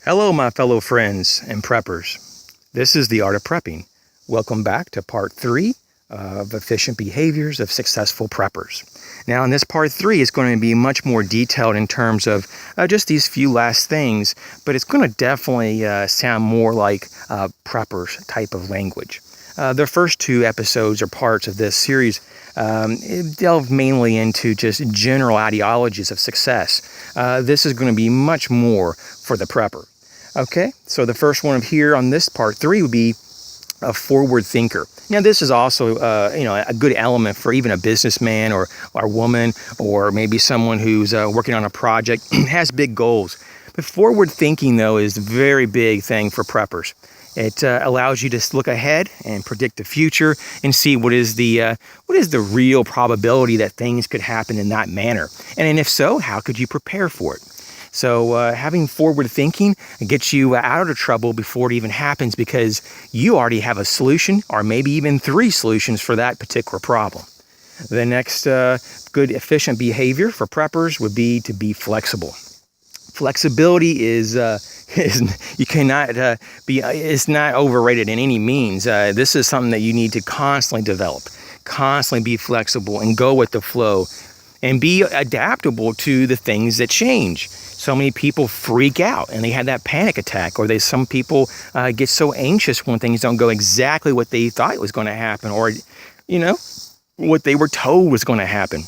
Hello, my fellow friends and preppers. This is The Art of Prepping. Welcome back to part 3 of Efficient Behaviors of Successful Preppers. Now, in this part 3, it's going to be much more detailed in terms of just these few last things, but it's going to definitely sound more like preppers type of language. The first 2 episodes or parts of this series delve mainly into just general ideologies of success. This is going to be much more for the prepper. Okay, so the first one here on this part 3 would be a forward thinker. Now, this is also, a good element for even a businessman or woman, or maybe someone who's working on a project, has big goals. But forward thinking, though, is a very big thing for preppers. It allows you to look ahead and predict the future and see what is the real probability that things could happen in that manner. And if so, how could you prepare for it? So having forward thinking gets you out of trouble before it even happens, because you already have a solution, or maybe even 3 solutions for that particular problem. The next good efficient behavior for preppers would be to be flexible. Flexibility is you cannot it's not overrated in any means. This is something that you need to constantly develop, constantly be flexible and go with the flow, and be adaptable to the things that change. So many people freak out and they have that panic attack, or some people get so anxious when things don't go exactly what they thought was going to happen, or what they were told was going to happen.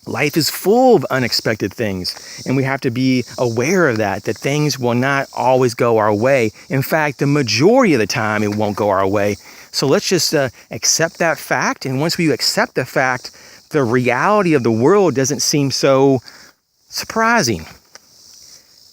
Life is full of unexpected things, and we have to be aware of that things will not always go our way. In fact, the majority of the time it won't go our way. So let's just accept that fact, and once we accept the fact, the reality of the world doesn't seem so surprising.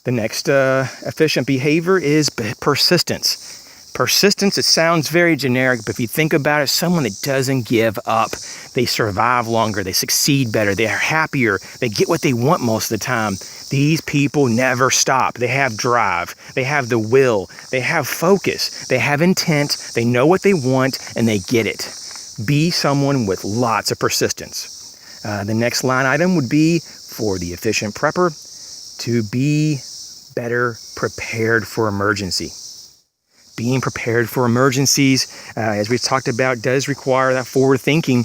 The next efficient behavior is persistence. Persistence, it sounds very generic, but if you think about it, someone that doesn't give up, they survive longer, they succeed better, they are happier, they get what they want most of the time. These people never stop. They have drive, they have the will, they have focus, they have intent, they know what they want, and they get it. Be someone with lots of persistence. The next line item would be, for the efficient prepper, to be better prepared for emergency. Being prepared for emergencies, as we've talked about, does require that forward thinking.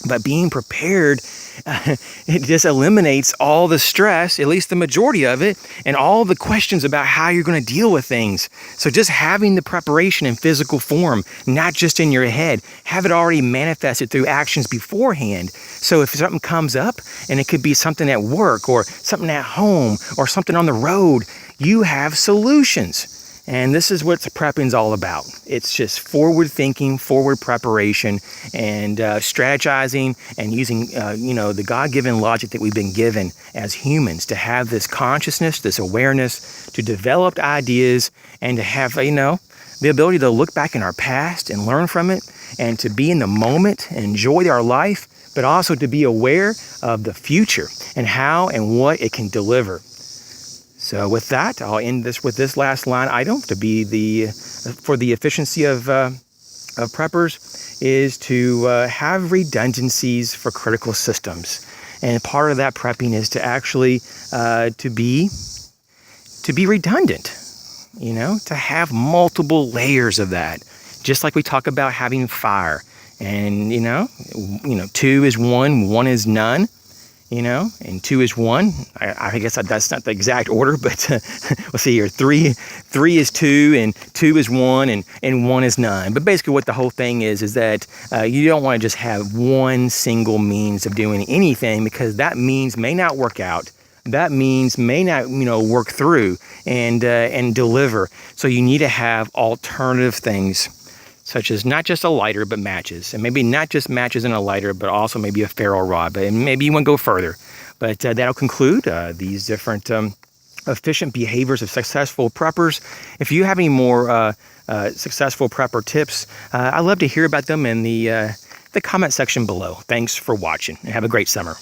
But being prepared, it just eliminates all the stress, at least the majority of it, and all the questions about how you're going to deal with things. So just having the preparation in physical form, not just in your head, have it already manifested through actions beforehand. So if something comes up, and it could be something at work, or something at home, or something on the road, you have solutions. And this is what prepping is all about. It's just forward thinking, forward preparation, and strategizing, and using the God-given logic that we've been given as humans to have this consciousness, this awareness, to develop ideas, and to have the ability to look back in our past and learn from it, and to be in the moment and enjoy our life, but also to be aware of the future and how and what it can deliver. So with that, I'll end this with this last line item to be for the efficiency of preppers, is to have redundancies for critical systems. And part of that prepping is to actually to be redundant, to have multiple layers of that. Just like we talk about having fire, and 2 is 1, 1 is none. And 2 is 1. I guess that's not the exact order, but we'll see here. 3 is 2, and 2 is 1, and 1 is none. But basically what the whole thing is that you don't want to just have one single means of doing anything, because that means may not work out. That means may not, work through and deliver. So you need to have alternative things, such as not just a lighter, but matches. And maybe not just matches and a lighter, but also maybe a ferro rod. But maybe you want to go further. But that'll conclude these different efficient behaviors of successful preppers. If you have any more successful prepper tips, I'd love to hear about them in the comment section below. Thanks for watching, and have a great summer.